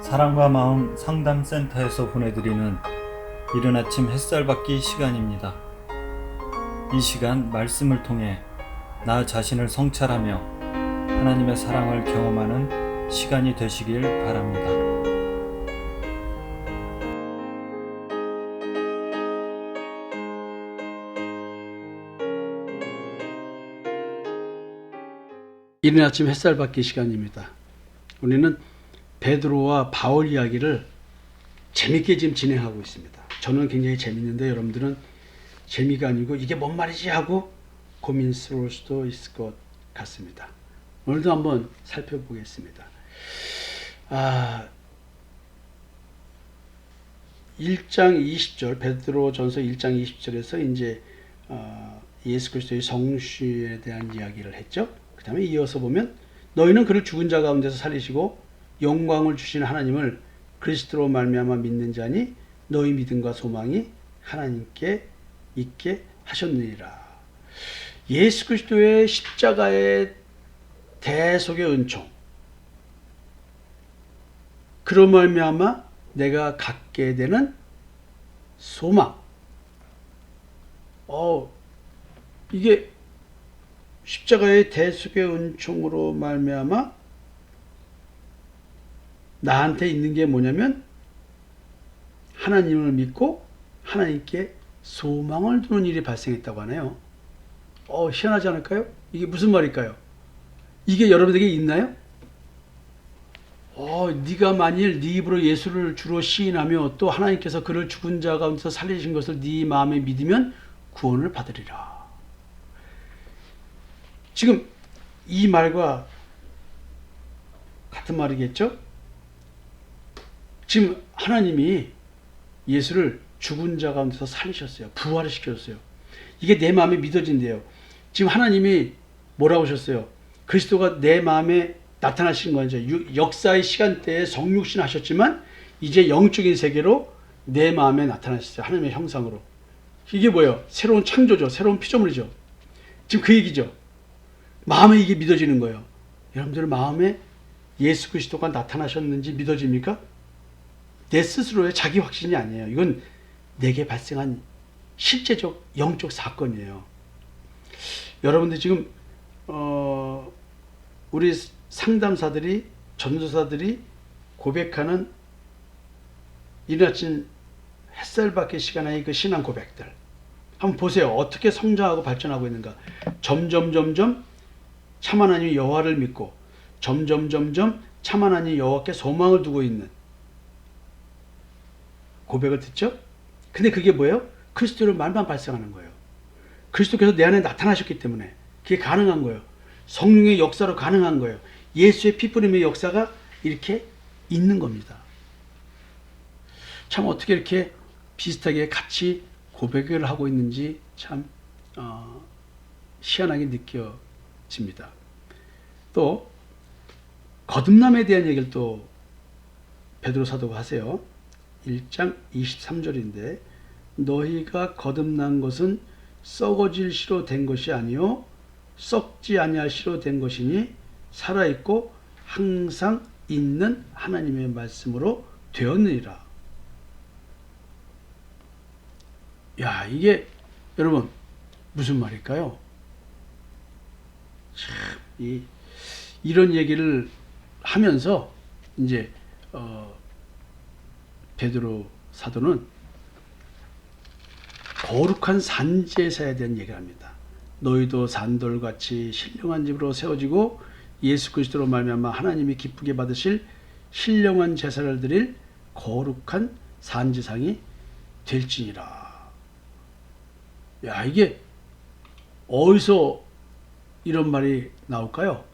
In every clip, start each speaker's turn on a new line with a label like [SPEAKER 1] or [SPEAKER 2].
[SPEAKER 1] 사랑과 마음 상담센터에서 보내드리는 이른 아침 햇살 받기 시간입니다. 이 시간 말씀을 통해 나 자신을 성찰하며 하나님의 사랑을 경험하는 시간이 되시길 바랍니다.
[SPEAKER 2] 이른 아침 햇살 받기 시간입니다. 우리는 베드로와 바울 이야기를 재밌게 지금 진행하고 있습니다. 저는 굉장히 재밌는데 여러분들은 재미가 아니고 이게 뭔 말이지 하고 고민스러울 수도 있을 것 같습니다. 오늘도 한번 살펴보겠습니다. 1장 20절 베드로전서 1장 20절에서 이제 예수 그리스도의 성취에 대한 이야기를 했죠. 그 다음에 이어서 보면 너희는 그를 죽은 자 가운데서 살리시고 영광을 주신 하나님을 그리스도로 말미암아 믿는 자니 너희 믿음과 소망이 하나님께 있게 하셨느니라. 예수 그리스도의 십자가의 대속의 은총, 그로 말미암아 내가 갖게 되는 소망. 이게 십자가의 대속의 은총으로 말미암아 나한테 있는 게 뭐냐면 하나님을 믿고 하나님께 소망을 두는 일이 발생했다고 하네요. 희한하지 않을까요? 이게 무슨 말일까요? 이게 여러분에게 있나요? 네가 만일 네 입으로 예수를 주로 시인하며 또 하나님께서 그를 죽은 자 가운데서 살리신 것을 네 마음에 믿으면 구원을 받으리라. 지금 이 말과 같은 말이겠죠? 지금 하나님이 예수를 죽은 자 가운데서 살리셨어요. 부활을 시켰어요. 이게 내 마음에 믿어진대요. 지금 하나님이 뭐라고 하셨어요? 그리스도가 내 마음에 나타나신 건 이제 역사의 시간대에 성육신 하셨지만 이제 영적인 세계로 내 마음에 나타나셨어요. 하나님의 형상으로. 이게 뭐예요? 새로운 창조죠. 새로운 피조물이죠. 지금 그 얘기죠. 마음에 이게 믿어지는 거예요. 여러분들 마음에 예수 그리스도가 나타나셨는지 믿어집니까? 내 스스로의 자기 확신이 아니에요. 이건 내게 발생한 실제적 영적 사건이에요. 여러분들 지금 우리 상담사들이 전도사들이 고백하는 이른 아침 햇살 받기 시간의 그 신앙 고백들 한번 보세요. 어떻게 성장하고 발전하고 있는가. 점점 참 하나님 여호와를 믿고 점점 참 하나님 여호와께 소망을 두고 있는 고백을 듣죠? 근데 그게 뭐예요? 그리스도의 말만 발생하는 거예요. 그리스도께서 내 안에 나타나셨기 때문에 그게 가능한 거예요. 성령의 역사로 가능한 거예요. 예수의 피뿌림의 역사가 이렇게 있는 겁니다. 참 어떻게 이렇게 비슷하게 같이 고백을 하고 있는지 참 희한하게 느껴집니다. 또 거듭남에 대한 얘기를 또 베드로 사도가 하세요. 1장 23절인데 너희가 거듭난 것은 썩어질 시로 된 것이 아니요 썩지 아니할 시로 된 것이니 살아있고 항상 있는 하나님의 말씀으로 되었느니라. 야, 이게 여러분 무슨 말일까요? 참 이런 얘기를 하면서 이제 베드로 사도는 거룩한 산제사에 대한 얘기를 합니다. 너희도 산돌같이 신령한 집으로 세워지고 예수 그리스도로 말미암아 하나님이 기쁘게 받으실 신령한 제사를 드릴 거룩한 산지상이 될지니라. 야, 이게 어디서 이런 말이 나올까요?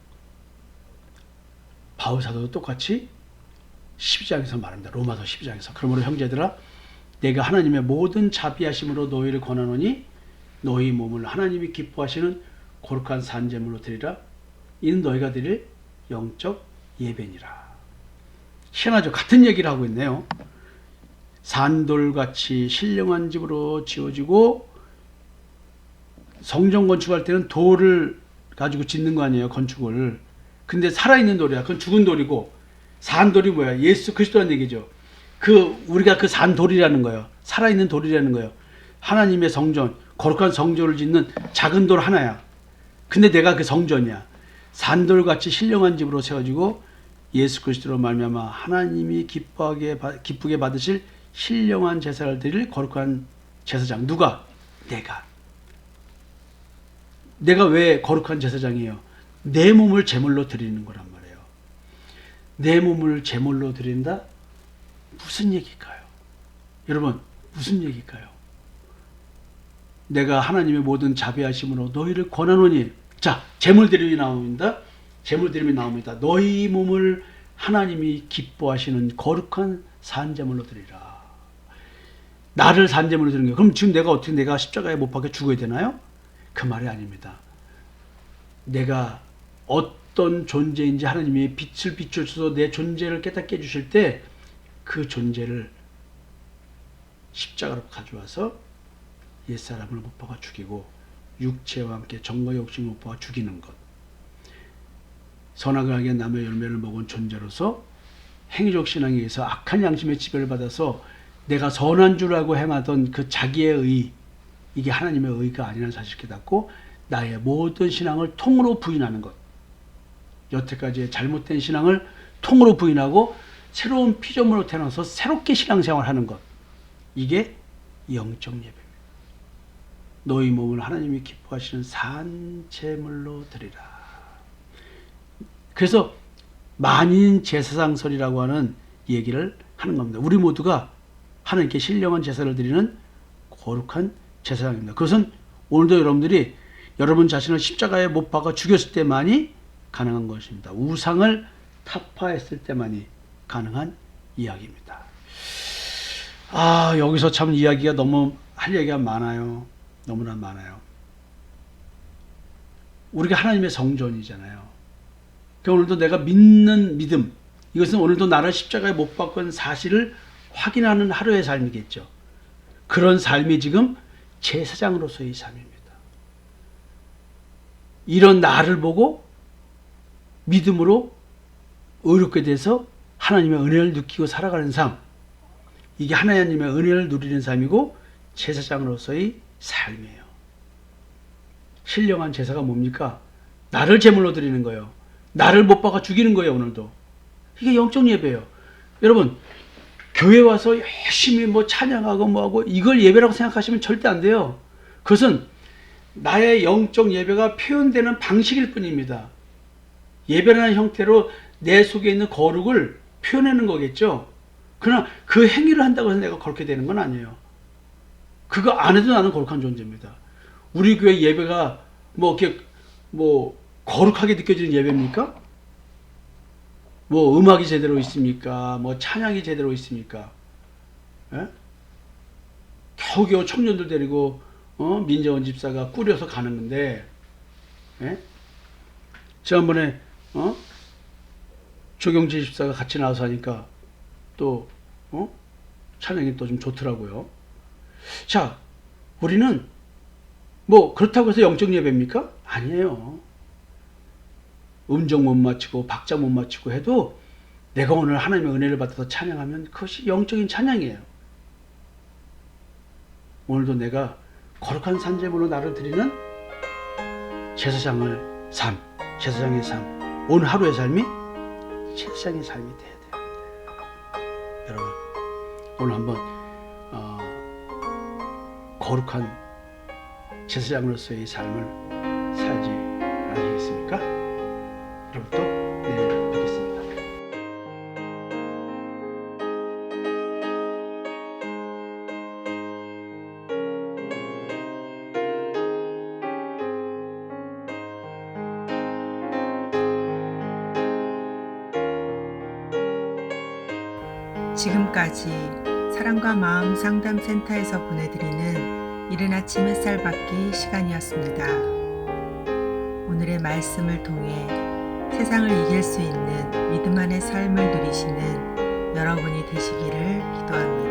[SPEAKER 2] 바울 사도도 똑같이 12장에서 말합니다. 로마서 12장에서. 그러므로 형제들아 내가 하나님의 모든 자비하심으로 너희를 권하노니 너희 몸을 하나님이 기뻐하시는 거룩한 산제물로 드리라. 이는 너희가 드릴 영적 예배니라. 희한하죠? 같은 얘기를 하고 있네요. 산돌같이 신령한 집으로 지어지고 성전 건축할 때는 돌을 가지고 짓는 거 아니에요, 건축을. 근데 살아있는 돌이야. 그건 죽은 돌이고 산돌이 뭐야? 예수 그리스도라는 얘기죠. 우리가 그 산돌이라는 거예요. 살아있는 돌이라는 거예요. 하나님의 성전, 거룩한 성전을 짓는 작은 돌 하나야. 근데 내가 그 성전이야. 산돌같이 신령한 집으로 세워지고 예수 그리스도로 말미암아 하나님이 기쁘게 받으실 신령한 제사를 드릴 거룩한 제사장. 누가? 내가 왜 거룩한 제사장이에요? 내 몸을 제물로 드리는 거란 말이에요. 내 몸을 제물로 드린다? 무슨 얘기일까요? 여러분, 무슨 얘기일까요? 내가 하나님의 모든 자비하심으로 너희를 권하노니, 자, 제물드림이 나옵니다. 제물드림이 나옵니다. 너희 몸을 하나님이 기뻐하시는 거룩한 산제물로 드리라. 나를 산제물로 드리는 거예요. 그럼 지금 내가 십자가에 못 박혀 죽어야 되나요? 그 말이 아닙니다. 내가 어떤 존재인지 하나님이 빛을 비춰줘서 내 존재를 깨닫게 해주실 때 그 존재를 십자가로 가져와서 옛사람을 못 박아 죽이고 육체와 함께 정과 욕심을 못 박아 죽이는 것. 선악을 하게 남의 열매를 먹은 존재로서 행위적 신앙에 의해서 악한 양심의 지배를 받아서 내가 선한 줄 알고 행하던 그 자기의 의, 이게 하나님의 의가 아니라는 사실을 깨닫고 나의 모든 신앙을 통으로 부인하는 것. 여태까지의 잘못된 신앙을 통으로 부인하고 새로운 피조물로 태어나서 새롭게 신앙생활하는 것. 이게 영적 예배입니다. 너희 몸을 하나님이 기뻐하시는 산제물로 드리라. 그래서 만인 제사장설이라고 하는 얘기를 하는 겁니다. 우리 모두가 하나님께 신령한 제사를 드리는 거룩한 제사장입니다. 그것은 오늘도 여러분들이 여러분 자신을 십자가에 못 박아 죽였을 때만이 가능한 것입니다. 우상을 타파했을 때만이 가능한 이야기입니다. 여기서 참 이야기가 너무 할 얘기가 많아요. 너무나 많아요. 우리가 하나님의 성전이잖아요. 그러니까 오늘도 내가 믿는 믿음, 이것은 오늘도 나를 십자가에 못 박은 사실을 확인하는 하루의 삶이겠죠. 그런 삶이 지금 제사장으로서의 삶입니다. 이런 나를 보고 믿음으로 의롭게 돼서 하나님의 은혜를 느끼고 살아가는 삶, 이게 하나님의 은혜를 누리는 삶이고 제사장으로서의 삶이에요. 신령한 제사가 뭡니까? 나를 제물로 드리는 거예요. 나를 못 박아 죽이는 거예요. 오늘도 이게 영적 예배예요. 여러분, 교회 와서 열심히 찬양하고 뭐하고 이걸 예배라고 생각하시면 절대 안 돼요. 그것은 나의 영적 예배가 표현되는 방식일 뿐입니다. 예배라는 형태로 내 속에 있는 거룩을 표현하는 거겠죠. 그러나 그 행위를 한다고 해서 내가 그렇게 되는 건 아니에요. 그거 안 해도 나는 거룩한 존재입니다. 우리 교회 예배가 이렇게 거룩하게 느껴지는 예배입니까? 음악이 제대로 있습니까? 찬양이 제대로 있습니까? 예? 겨우겨우 청년들 데리고 민정원 집사가 꾸려서 가는 건데, 예? 지난번에 조경재 집사가 같이 나와서 하니까 또 찬양이 또 좀 좋더라고요. 자, 우리는 그렇다고 해서 영적 예배입니까? 아니에요. 음정 못 맞추고 박자 못 맞추고 해도 내가 오늘 하나님의 은혜를 받아서 찬양하면 그것이 영적인 찬양이에요. 오늘도 내가 거룩한 산제물로 나를 드리는 제사장의 삶, 오늘 하루의 삶이 제사장의 삶이 돼야 돼요. 여러분, 오늘 한번 거룩한 제사장으로서의 삶을 살지 않으시겠습니까? 그럼 또 내일 뵙겠습니다.
[SPEAKER 3] 지금까지 사랑과 마음 상담센터에서 보내드리는 이른 아침 햇살 받기 시간이었습니다. 오늘의 말씀을 통해 세상을 이길 수 있는 믿음 안의 삶을 누리시는 여러분이 되시기를 기도합니다.